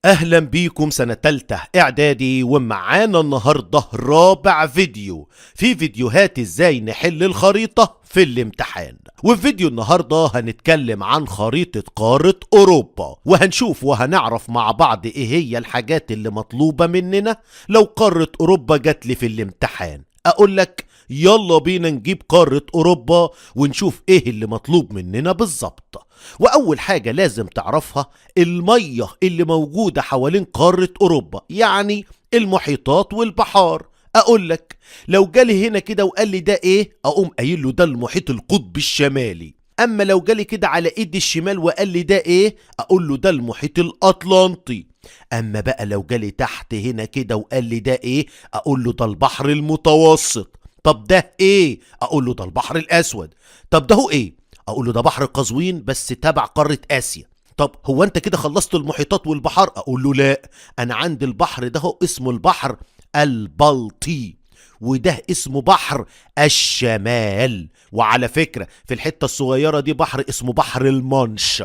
اهلا بيكم سنة تالتة اعدادي، ومعانا النهاردة رابع فيديو في فيديوهات ازاي نحل الخريطة في الامتحان. وفي فيديو النهاردة هنتكلم عن خريطة قارة اوروبا، وهنشوف وهنعرف مع بعض ايه هي الحاجات اللي مطلوبة مننا لو قارة اوروبا جات لي في الامتحان. اقول لك يلا بينا نجيب قارة اوروبا ونشوف ايه اللي مطلوب مننا بالظبط. واول حاجة لازم تعرفها المية اللي موجودة حوالين قارة اوروبا، يعني المحيطات والبحار. اقول لك لو جالي هنا كده وقال لي ده ايه، اقوم قايل له ده المحيط القطبي الشمالي. اما لو جالي كده على ايدي الشمال وقال لي ده ايه، اقول له ده المحيط الاطلنطي. اما بقى لو جالي تحت هنا كده وقال لي ده ايه، اقول له ده البحر المتوسط. طب ده ايه، اقول له ده البحر الاسود. طب ده هو ايه، اقول له ده بحر قزوين بس تبع قارة اسيا. طب هو انت كده خلصت المحيطات والبحار؟ اقول له لا، انا عندي البحر ده هو اسمه البحر البلطي، وده اسمه بحر الشمال. وعلى فكرة في الحتة الصغيرة دي بحر اسمه بحر المانش.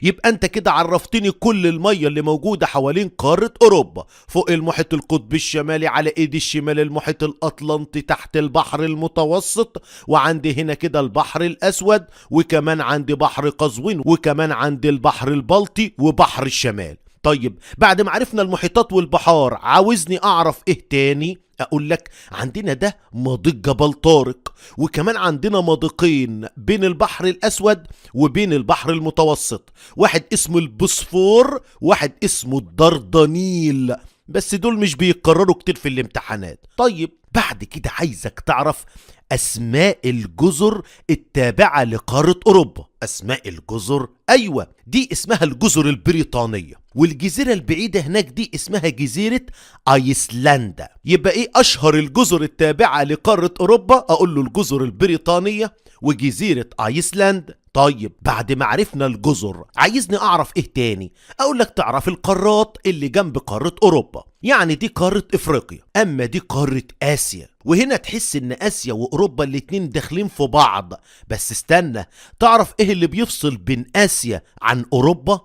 يبقى انت كده عرفتني كل المية اللي موجودة حوالين قارة اوروبا. فوق المحيط القطبي الشمالي على ايدي الشمال المحيط الاطلنطي، تحت البحر المتوسط، وعندي هنا كده البحر الاسود، وكمان عندي بحر قزوين، وكمان عندي البحر البلطي وبحر الشمال. طيب بعد ما عرفنا المحيطات والبحار، عاوزني اعرف ايه تاني؟ اقول لك عندنا ده مضيق جبل طارق، وكمان عندنا مضيقين بين البحر الاسود وبين البحر المتوسط، واحد اسمه البوسفور واحد اسمه الدردنيل، بس دول مش بيتكرروا كتير في الامتحانات. طيب بعد كده عايزك تعرف اسماء الجزر التابعة لقارة اوروبا. اسماء الجزر، ايوه دي اسمها الجزر البريطانية، والجزيرة البعيدة هناك دي اسمها جزيرة ايسلندا. يبقى ايه اشهر الجزر التابعة لقارة اوروبا؟ اقول له الجزر البريطانية وجزيرة ايسلند. طيب بعد ما عرفنا الجزر، عايزني اعرف ايه تاني؟ اقول لك تعرف القارات اللي جنب قارة اوروبا، يعني دي قارة افريقيا، اما دي قارة اسيا. وهنا تحس ان اسيا واوروبا الاتنين داخلين في بعض. بس استنى، تعرف ايه اللي بيفصل بين اسيا عن اوروبا؟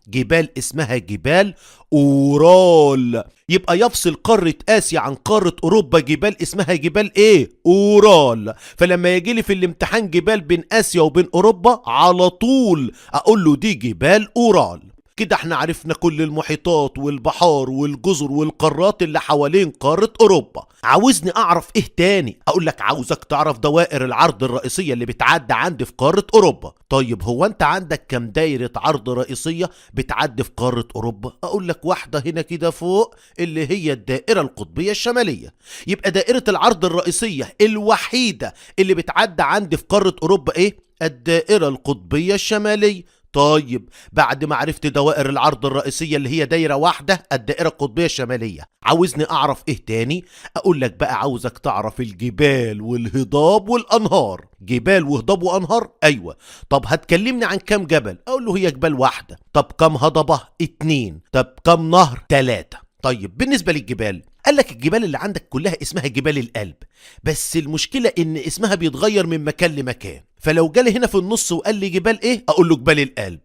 جبال اسمها جبال اورال. يبقى يفصل قارة اسيا عن قارة اوروبا جبال اسمها جبال ايه؟ اورال. فلما يجي لي في الامتحان جبال بين اسيا وبين اوروبا، على طول اقول له دي جبال اورال. كده احنا عرفنا كل المحيطات والبحار والجزر والقارات اللي حوالين قارة اوروبا. عاوزني اعرف ايه تاني؟ اقول لك عاوزك تعرف دوائر العرض الرئيسية اللي بتعدي عندي في قارة اوروبا. طيب هو انت عندك كم دايرة عرض رئيسية بتعدي في قارة اوروبا؟ اقول لك واحدة هنا كده فوق اللي هي الدائرة القطبية الشمالية. يبقى دائرة العرض الرئيسية الوحيدة اللي بتعدي عندي في قارة اوروبا ايه؟ الدائرة القطبية الشمالية. طيب بعد ما عرفت دوائر العرض الرئيسية اللي هي دايرة واحدة الدائرة القطبية الشمالية، عاوزني اعرف ايه تاني؟ اقول لك بقى عاوزك تعرف الجبال والهضاب والانهار. جبال وهضاب وانهار، ايوه. طب هتكلمني عن كام جبل؟ اقول له هي جبال واحدة. طب كام هضبة؟ 2. طب كام نهر؟ 3. طيب بالنسبة للجبال، قال لك الجبال اللي عندك كلها اسمها جبال الألب، بس المشكلة ان اسمها بيتغير من مكان لمكان. فلو جالي هنا في النص وقال لي جبال ايه، اقول له جبال الألب.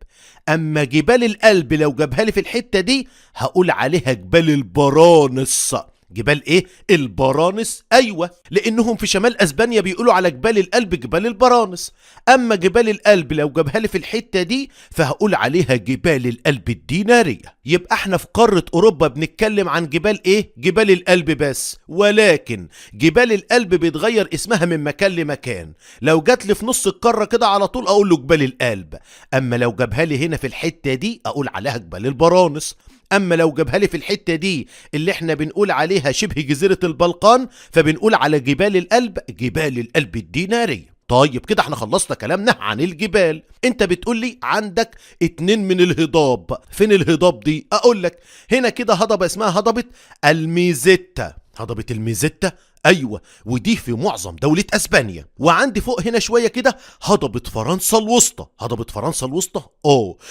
اما جبال الألب لو جابها لي في الحتة دي، هقول عليها جبال البرانس. جبال ايه؟ البرانس، ايوه، لانهم في شمال اسبانيا بيقولوا على جبال الألب جبال البرانس. اما جبال الألب لو جابها لي في الحتة دي، فهقول عليها جبال الألب الدينارية. يبقى احنا في قارة اوروبا بنتكلم عن جبال ايه؟ جبال الألب بس، ولكن جبال الألب بيتغير اسمها من مكان لمكان. لو جات لي في نص القارة كده على طول اقول له جبال الألب، اما لو جابها لي هنا في الحتة دي اقول عليها جبال البرانس. اما لو جابها لي في الحتة دي اللي احنا بنقول عليها شبه جزيرة البلقان، فبنقول على جبال الألب جبال الألب الدينارية. طيب كده احنا خلصنا كلامنا عن الجبال. انت بتقول لي عندك 2 من الهضاب. فين الهضاب دي؟ اقول لك هنا كده هضبة اسمها هضبة الميزيتا. هضبة الميزيتا، ايوه، ودي في معظم دولة اسبانيا. وعندي فوق هنا شوية كده هضبة فرنسا الوسطى. هضبة فرنسا الوسطى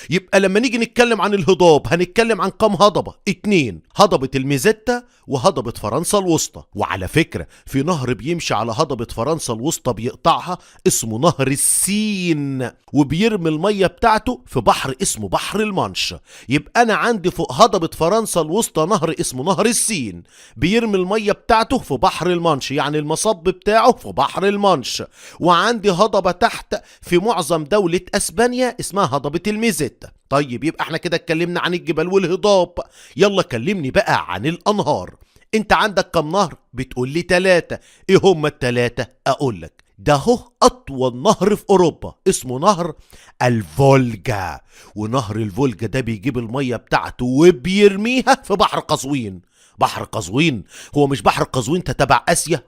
يبقى لما نيجي نتكلم عن الهضاب هنتكلم عن كام هضبة؟ 2، هضبة الميزيتا وهضبة فرنسا الوسطى. وعلى فكرة في نهر بيمشي على هضبة فرنسا الوسطى بيقطعها اسمه نهر السين، وبيرمي المية بتاعته في بحر اسمه بحر المانش. يبقى انا عندي فوق هضبة فرنسا الوسطى نهر اسمه نهر السين بيرمي المية بتاعته في بحر المانش، يعني المصب بتاعه في بحر المانش. وعندي هضبة تحت في معظم دولة اسبانيا اسمها هضبة الميزيتا. طيب يبقى احنا كده اتكلمنا عن الجبال والهضاب. يلا كلمني بقى عن الانهار. انت عندك كم نهر؟ بتقول لي 3. ايه هم ال3؟ اقول لك ده هو اطول نهر في اوروبا اسمه نهر الفولجا. ونهر الفولجا ده بيجيب المية بتاعته وبيرميها في بحر قزوين. بحر قزوين هو مش بحر قزوين تبع اسيا؟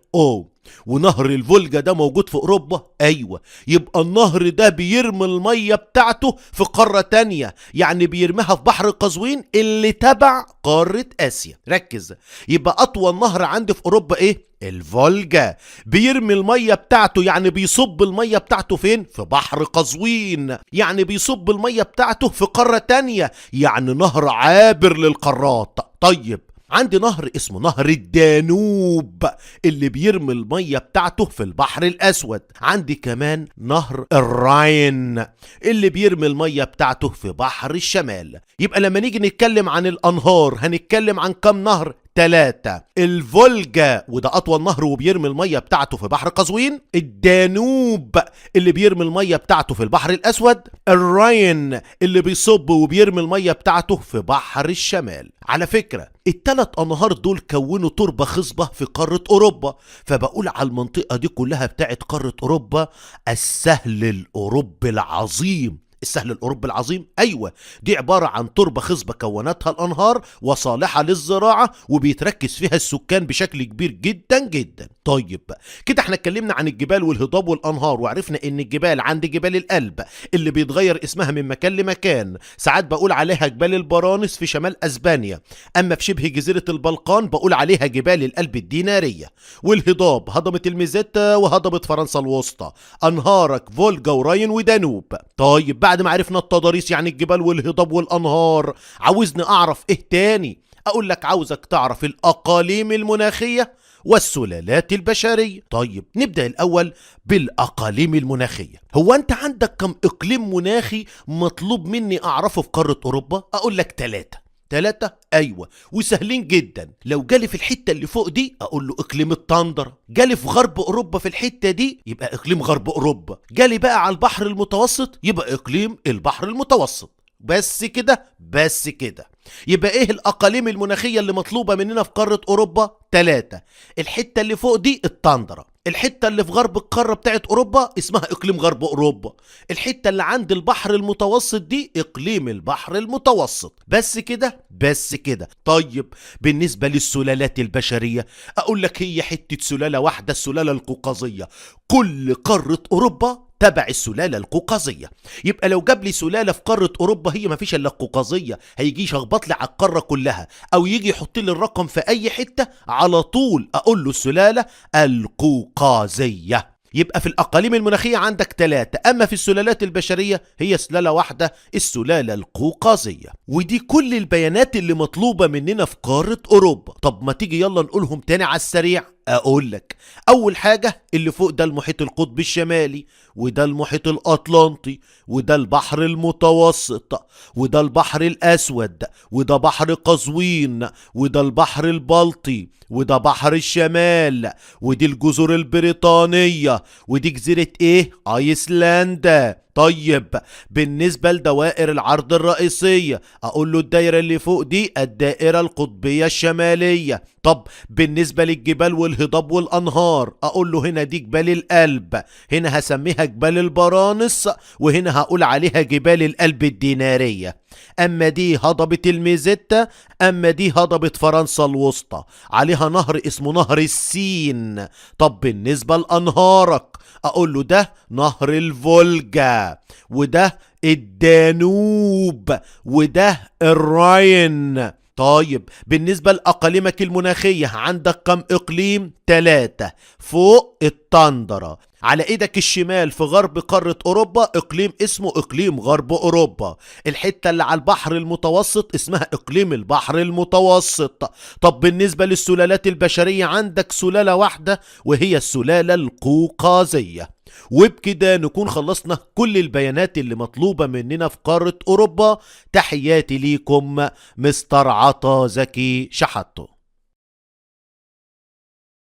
ونهر الفولجا ده موجود في اوروبا؟ ايوه. يبقى النهر ده بيرمي المية بتاعته في قارة تانية، يعني بيرميها في بحر قزوين اللي تبع قارة اسيا. ركز، يبقى اطول نهر عندي في اوروبا ايه؟ الفولجا. بيرمي المية بتاعته، يعني بيصب المية بتاعته فين؟ في بحر قزوين، يعني بيصب المية بتاعته في قارة تانية، يعني نهر عابر للقارات. طيب عندي نهر اسمه نهر الدانوب اللي بيرمي المية بتاعته في البحر الأسود. عندي كمان نهر الراين اللي بيرمي المية بتاعته في بحر الشمال. يبقى لما نيجي نتكلم عن الأنهار هنتكلم عن كم نهر؟ 3. الفولجا وده أطول نهر وبيرمي المية بتاعته في بحر قزوين. الدانوب اللي بيرمي المية بتاعته في البحر الأسود. الراين اللي بيصب وبيرمي المية بتاعته في بحر الشمال. على فكرة ال3 أنهار دول كونوا تربة خصبة في قارة أوروبا، فبقول على المنطقة دي كلها بتاعت قارة أوروبا السهل الأوروبي العظيم. السهل الأوروبي العظيم، أيوة، دي عبارة عن تربة خصبة كونتها الأنهار وصالحة للزراعة وبيتركز فيها السكان بشكل كبير جدا جدا. طيب كده احنا اتكلمنا عن الجبال والهضاب والأنهار، وعرفنا ان الجبال عند جبال الألب اللي بيتغير اسمها من مكان لمكان، ساعات بقول عليها جبال البرانس في شمال أسبانيا، أما في شبه جزيرة البلقان بقول عليها جبال الألب الدينارية. والهضاب هضبة الميزيتا وهضبة فرنسا الوسطى، أنهارك فولجا وراين ودانوب. طيب بعد ما عرفنا التضاريس يعني الجبال والهضاب والأنهار، عاوزني أعرف إيه تاني؟ أقول لك عاوزك تعرف الأقاليم المناخية والسلالات البشرية. طيب نبدأ الأول بالأقاليم المناخية. هو أنت عندك كم إقليم مناخي مطلوب مني أعرفه في قارة أوروبا؟ أقول لك 3. 3؟ أيوة، وسهلين جدا. لو جالي في الحتة اللي فوق دي أقول له إقليم التندرة. جالي في غرب أوروبا في الحتة دي يبقى إقليم غرب أوروبا. جالي بقى على البحر المتوسط يبقى إقليم البحر المتوسط. بس كده؟ بس كده. يبقى ايه الاقاليم المناخية اللي مطلوبة مننا في قارة اوروبا؟ 3. الحتة اللي فوق دي التندرة. الحتة اللي في غرب القارة بتاعت اوروبا اسمها اقليم غرب اوروبا. الحتة اللي عند البحر المتوسط دي اقليم البحر المتوسط. بس كده؟ بس كده. طيب بالنسبة للسلالات البشرية اقول لك هي حتة سلالة واحدة، السلالة القوقازية. كل قارة اوروبا تبع السلالة القوقازية. يبقى لو جاب لي سلالة في قارة أوروبا هي ما فيش إلا القوقازية، هيجي يشخبط لي على القارة كلها، أو يجي يحط لي الرقم في أي حتة على طول أقول له السلالة القوقازية. يبقى في الأقاليم المناخية عندك 3، أما في السلالات البشرية هي سلالة واحدة، السلالة القوقازية. ودي كل البيانات اللي مطلوبة مننا في قارة أوروبا. طب ما تيجي يلا نقولهم تاني على السريع. أقول لك أول حاجة اللي فوق ده المحيط القطبي الشمالي، وده المحيط الأطلنطي، وده البحر المتوسط، وده البحر الأسود، وده بحر قزوين، وده البحر البلطي، وده بحر الشمال، ودي الجزر البريطانية، ودي جزيرة ايه؟ ايسلندا. طيب بالنسبة لدوائر العرض الرئيسية اقول له الدائرة اللي فوق دي الدائرة القطبية الشمالية. طب بالنسبة للجبال والهضاب والأنهار أقول له هنا دي جبال الألب، هنا هسميها جبال البرانس، وهنا هقول عليها جبال الألب الدينارية. أما دي هضبة الميزيتا، أما دي هضبة فرنسا الوسطى، عليها نهر اسمه نهر السين. طب بالنسبة لأنهارك أقول له ده نهر الفولجا، وده الدانوب، وده الراين. طيب بالنسبة لأقاليمك المناخية عندك كم إقليم؟ 3 فوق التندرة. على ايدك الشمال في غرب قارة اوروبا اقليم اسمه اقليم غرب اوروبا. الحتة اللي على البحر المتوسط اسمها اقليم البحر المتوسط. طب بالنسبة للسلالات البشرية عندك سلالة واحدة وهي السلالة القوقازية. وبكده نكون خلصنا كل البيانات اللي مطلوبة مننا في قارة اوروبا. تحياتي ليكم مستر عطا زكي شحاتو.